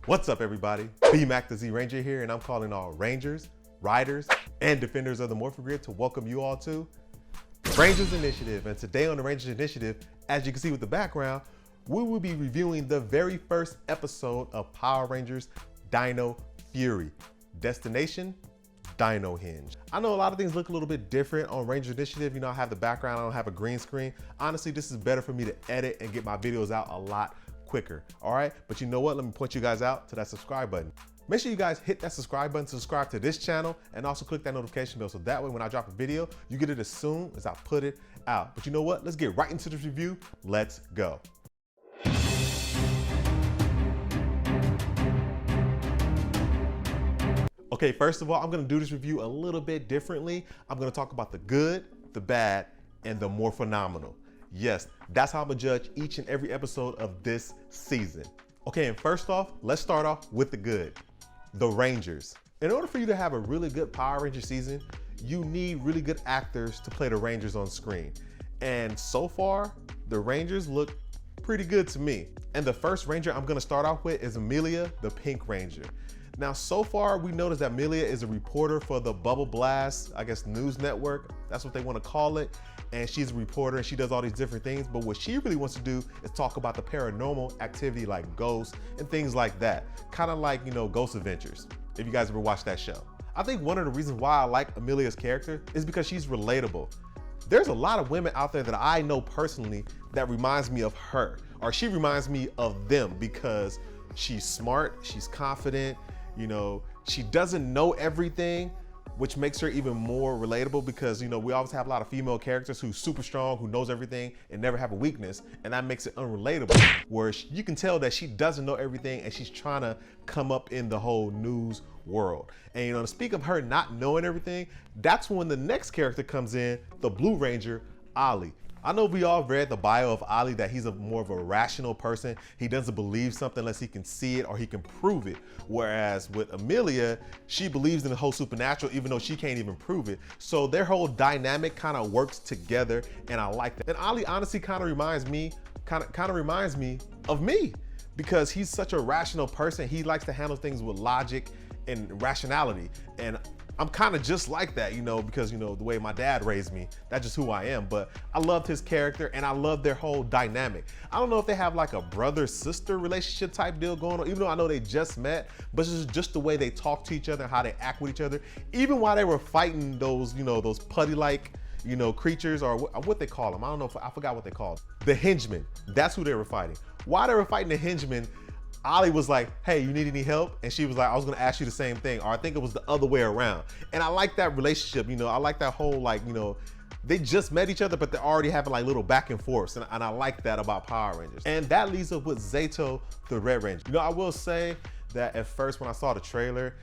What's up, everybody? B-Mac the Z-Ranger here, and I'm calling all Rangers, Riders, and Defenders of the Morphin Grid to welcome you all to Rangers Initiative. And today on the Rangers Initiative, as you can see with the background, we will be reviewing the very first episode of Power Rangers Dino Fury. Destination, Dinohenge. I know a lot of things look a little bit different on Rangers Initiative. You know, I have the background, I don't have a green screen. Honestly, this is better for me to edit and get my videos out a lot quicker, all right? But you know what? Let me point you guys out to that subscribe button. Make sure you guys hit that subscribe button to subscribe to this channel, and also click that notification bell so that way when I drop a video, you get it as soon as I put it out. But you know what? Let's get right into this review. Let's go. Okay, first of all, I'm gonna do this review a little bit differently. I'm gonna talk about the good, the bad, and the more phenomenal. Yes, that's how I'm gonna judge each and every episode of this season. Okay, and first off, let's start off with the good. The Rangers. In order for you to have a really good Power Ranger season, you need really good actors to play the Rangers on screen. And so far, the Rangers look pretty good to me. And the first Ranger I'm gonna start off with is Amelia, the Pink Ranger. Now, so far, we noticed that Amelia is a reporter for the Bubble Blast, I guess, news network. That's what they want to call it. And she's a reporter and she does all these different things. But what she really wants to do is talk about the paranormal activity like ghosts and things like that. Kind of like, you know, Ghost Adventures, if you guys ever watched that show. I think one of the reasons why I like Amelia's character is because she's relatable. There's a lot of women out there that I know personally that reminds me of her, or she reminds me of them because she's smart, she's confident, you know, she doesn't know everything, which makes her even more relatable because, you know, we always have a lot of female characters who's super strong, who knows everything and never have a weakness. And that makes it unrelatable, where you can tell that she doesn't know everything and she's trying to come up in the whole news world. And, you know, to speak of her not knowing everything, that's when the next character comes in, the Blue Ranger, Ollie. I know we all read the bio of Ollie that he's more of a rational person. He doesn't believe something unless he can see it or he can prove it. Whereas with Amelia, she believes in the whole supernatural even though she can't even prove it. So their whole dynamic kind of works together and I like that. And Ollie honestly kind of reminds me of me because he's such a rational person. He likes to handle things with logic and rationality. And I'm kind of just like that, you know, because, you know, the way my dad raised me, that's just who I am. But I loved his character and I love their whole dynamic. I don't know if they have like a brother-sister relationship type deal going on, even though I know they just met, but it's just the way they talk to each other and how they act with each other. Even while they were fighting those, you know, those putty-like, you know, creatures or what they call them. I don't know, I forgot what they called. The henchmen, that's who they were fighting. While they were fighting the henchmen, Ollie was like, hey, you need any help? And she was like, I was gonna ask you the same thing. Or I think it was the other way around. And I like that relationship, you know, I like that whole, like, you know, they just met each other, but they're already having like little back and forths. And I like that about Power Rangers. And that leads up with Zato, the Red Ranger. You know, I will say that at first when I saw the trailer,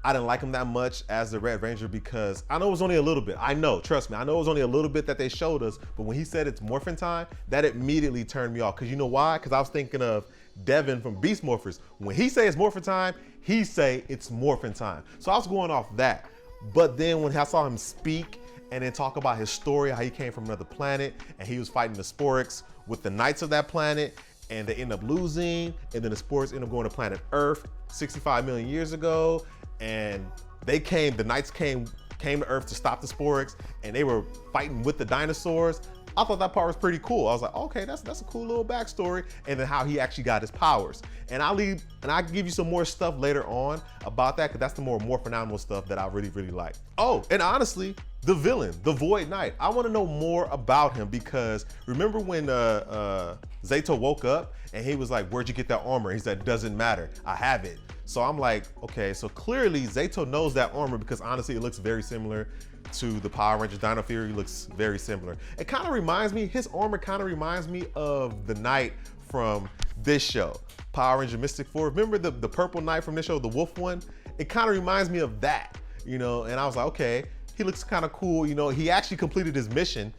I didn't like him that much as the Red Ranger because I know it was only a little bit. I know, trust me, I know it was only a little bit that they showed us, but when he said it's morphin' time, that immediately turned me off. Cause you know why? Cause I was thinking of Devin from Beast Morphers. When he say it's morphin' time, he say it's morphin' time. So I was going off that. But then when I saw him speak and then talk about his story, how he came from another planet and he was fighting the Sporix with the Knights of that planet, and they end up losing, and then the Sporix end up going to planet Earth 65 million years ago, and the Knights came to Earth to stop the Sporix, and they were fighting with the dinosaurs. I thought that part was pretty cool. I was like, okay, that's a cool little backstory, and then how he actually got his powers. And I can give you some more stuff later on about that, because that's the more phenomenal stuff that I really, really like. Oh, and honestly, the villain, the Void Knight. I want to know more about him because remember when Zato woke up and he was like, where'd you get that armor? He said, doesn't matter, I have it. So I'm like, okay, so clearly Zato knows that armor because honestly, it looks very similar to the Power Rangers Dino Fury. Looks very similar. It kind of reminds me, his armor kind of reminds me of the Knight from this show, Power Ranger Mystic 4. Remember the purple Knight from this show, the wolf one? It kind of reminds me of that, you know? And I was like, okay, he looks kind of cool. You know, he actually completed his mission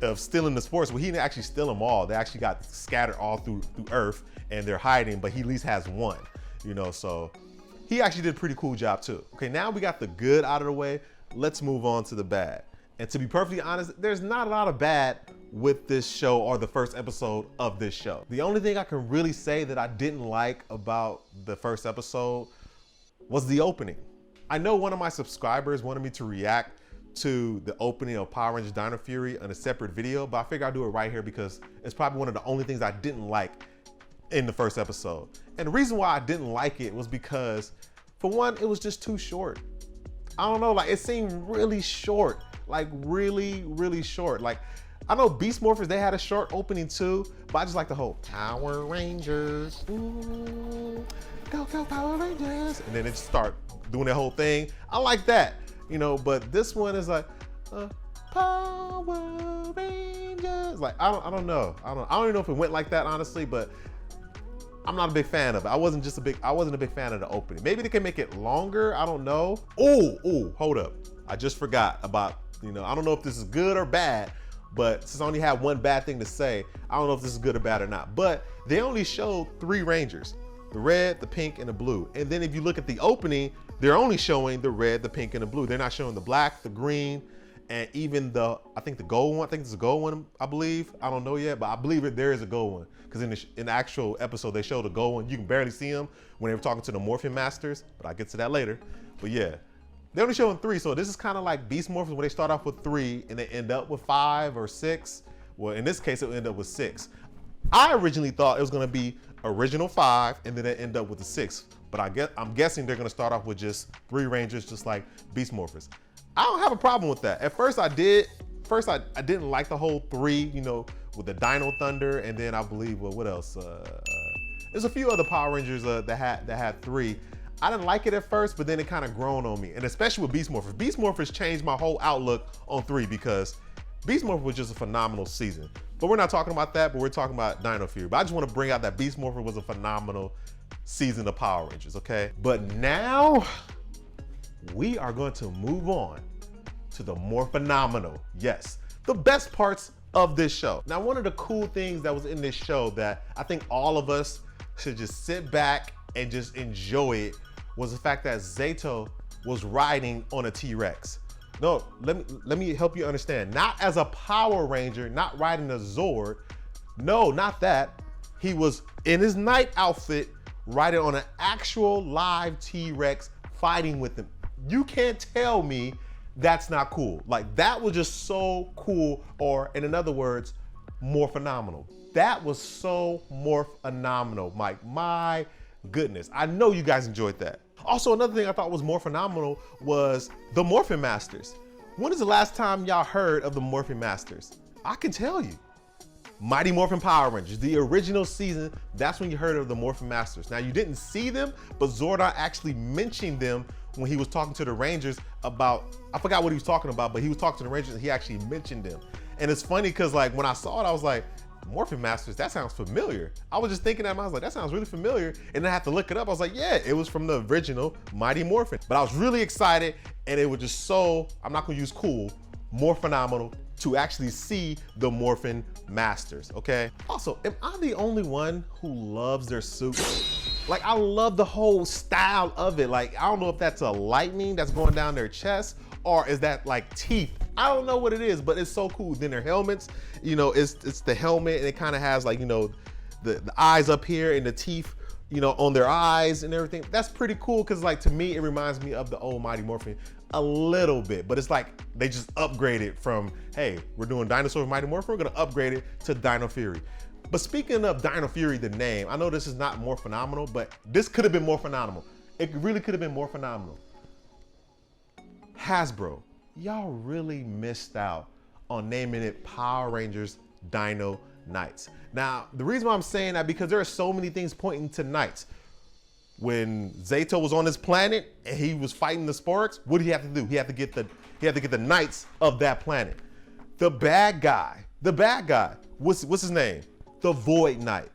of stealing the sports. Well, he didn't actually steal them all. They actually got scattered all through Earth and they're hiding, but he at least has one, you know? So he actually did a pretty cool job too. Okay, now we got the good out of the way. Let's move on to the bad. And to be perfectly honest, there's not a lot of bad with this show or the first episode of this show. The only thing I can really say that I didn't like about the first episode was the opening. I know one of my subscribers wanted me to react to the opening of Power Rangers Dino Fury on a separate video, but I figured I'd do it right here because it's probably one of the only things I didn't like in the first episode. And the reason why I didn't like it was because, for one, it was just too short. I don't know, like it seemed really short, like really, really short. Like, I know Beast Morphers, they had a short opening too, but I just like the whole Power Rangers, ooh, go, go Power Rangers. And then it just start doing that whole thing. I like that, you know, but this one is like, Power Rangers. Like, I don't know. I don't even know if it went like that, honestly, but I'm not a big fan of it. I wasn't a big fan of the opening. Maybe they can make it longer, I don't know. Oh, hold up. I just forgot about, you know, I don't know if this is good or bad, but since I only have one bad thing to say, I don't know if this is good or bad or not. But they only showed 3 Rangers, the red, the pink, and the blue. And then if you look at the opening, they're only showing the red, the pink, and the blue. They're not showing the black, the green, and even I think the gold one. I think it's a gold one, I believe. I don't know yet, but I believe there is a gold one. Because in the actual episode, they showed a gold one. You can barely see them when they were talking to the Morphin Masters, but I'll get to that later. But yeah, they're only showing 3. So this is kind of like Beast Morphers where they start off with 3 and they end up with 5 or 6. Well, in this case, it'll end up with 6. I originally thought it was gonna be original 5 and then it end up with the 6. But I'm guessing they're gonna start off with just 3 Rangers, just like Beast Morphers. I don't have a problem with that. At first I didn't like the whole 3, you know, with the Dino Thunder, and then I believe, well, what else? There's a few other Power Rangers that had 3. I didn't like it at first, but then it kind of grown on me, and especially with Beast Morphers. Beast Morphers changed my whole outlook on 3 because Beast Morphers was just a phenomenal season. But we're not talking about that, but we're talking about Dino Fury. But I just want to bring out that Beast Morpher was a phenomenal season of Power Rangers, okay? But now we are going to move on to the more phenomenal, yes, the best parts of this show. Now, one of the cool things that was in this show that I think all of us should just sit back and just enjoy it was the fact that Zato was riding on a T-Rex. No, let me help you understand. Not as a Power Ranger, not riding a Zord. No, not that. He was in his night outfit, riding on an actual live T-Rex, fighting with him. You can't tell me that's not cool. Like, that was just so cool, or in other words, more phenomenal. That was so more phenomenal, Mike. My goodness. I know you guys enjoyed that. Also, another thing I thought was more phenomenal was the Morphin Masters. When is the last time y'all heard of the Morphin Masters? I can tell you. Mighty Morphin Power Rangers, the original season, that's when you heard of the Morphin Masters. Now, you didn't see them, but Zordon actually mentioned them when he was talking to the Rangers about, I forgot what he was talking about, but he was talking to the Rangers and he actually mentioned them. And it's funny because, like, when I saw it, I was like, Morphin Masters, that sounds familiar. I was just thinking that, I was like, that sounds really familiar. And then I had to look it up. I was like, yeah, it was from the original Mighty Morphin. But I was really excited, and it was just so, I'm not gonna use cool, more phenomenal to actually see the Morphin Masters, okay? Also, am I the only one who loves their suits? Like, I love the whole style of it. Like, I don't know if that's a lightning that's going down their chest, or is that like teeth? I don't know what it is, but it's so cool. Then their helmets, you know, it's the helmet, and it kind of has, like, you know, the eyes up here and the teeth, you know, on their eyes and everything. That's pretty cool because, like, to me, it reminds me of the old Mighty Morphin a little bit, but it's like they just upgraded from, hey, we're doing Dinosaur Mighty Morphin, we're gonna upgrade it to Dino Fury. But speaking of Dino Fury, the name, I know this is not more phenomenal, but this could have been more phenomenal. It really could have been more phenomenal. Hasbro, y'all really missed out on naming it Power Rangers Dino Knights. Now, the reason why I'm saying that, because there are so many things pointing to Knights. When Zato was on this planet and he was fighting the Sparks, what did he have to do? He had to get the Knights of that planet. The bad guy, what's his name? The Void Knight.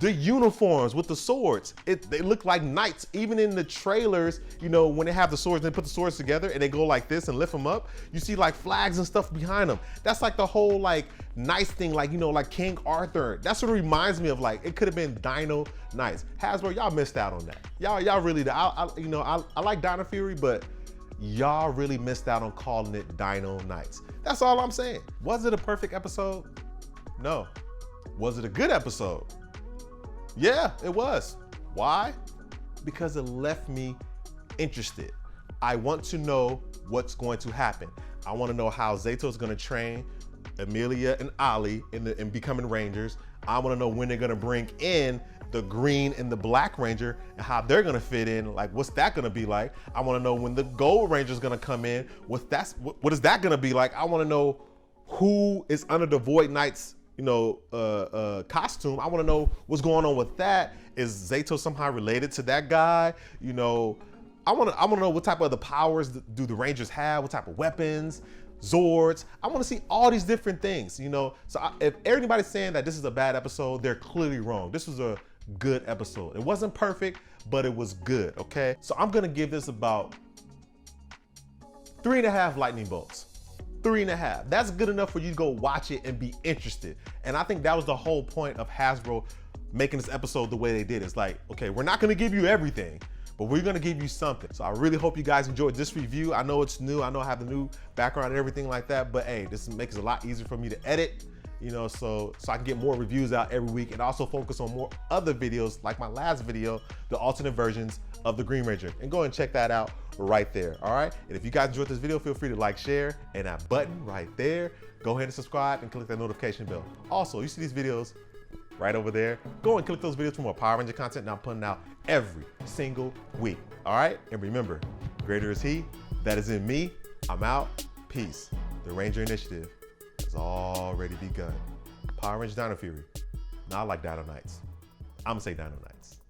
The uniforms with the swords, they look like knights. Even in the trailers, you know, when they have the swords, they put the swords together and they go like this and lift them up, you see like flags and stuff behind them. That's like the whole like nice thing, like, you know, like King Arthur. That's what it reminds me of. Like, it could have been Dino Knights. Hasbro, y'all missed out on that. Y'all really, I like Dino Fury, but y'all really missed out on calling it Dino Nights. That's all I'm saying. Was it a perfect episode? No. Was it a good episode? Yeah, it was. Why? Because it left me interested. I want to know what's going to happen. I want to know how Zayto's going to train Amelia and Ollie in becoming Rangers. I want to know when they're going to bring in the Green and the Black Ranger and how they're going to fit in. Like, what's that going to be like? I want to know when the Gold Ranger is going to come in. What is that going to be like? I want to know who is under the Void Knight's, costume. I want to know what's going on with that. Is Zayto somehow related to that guy? I want to know what type of other powers do the Rangers have? What type of weapons? Zords. I want to see all these different things, So if everybody's saying that this is a bad episode, they're clearly wrong. This was a good episode. It wasn't perfect, but it was good, okay? So I'm gonna give this about 3.5 lightning bolts. 3.5. That's good enough for you to go watch it and be interested. And I think that was the whole point of Hasbro making this episode the way they did. It's like, okay, we're not gonna give you everything, but we're gonna give you something. So I really hope you guys enjoyed this review. I know it's new. I know I have the new background and everything like that, but hey, this makes it a lot easier for me to edit, so I can get more reviews out every week and also focus on more other videos like my last video, the alternate versions of the Green Ranger. And go and check that out right there, all right? And if you guys enjoyed this video, feel free to like, share, and that button right there. Go ahead and subscribe and click that notification bell. Also, you see these videos right over there. Go and click those videos for more Power Ranger content that I'm putting out every single week. All right? And remember, greater is he that is in me. I'm out. Peace. The Ranger Initiative has already begun. Power Ranger Dino Fury. Not like Dino Nights. I'm gonna say Dino Nights.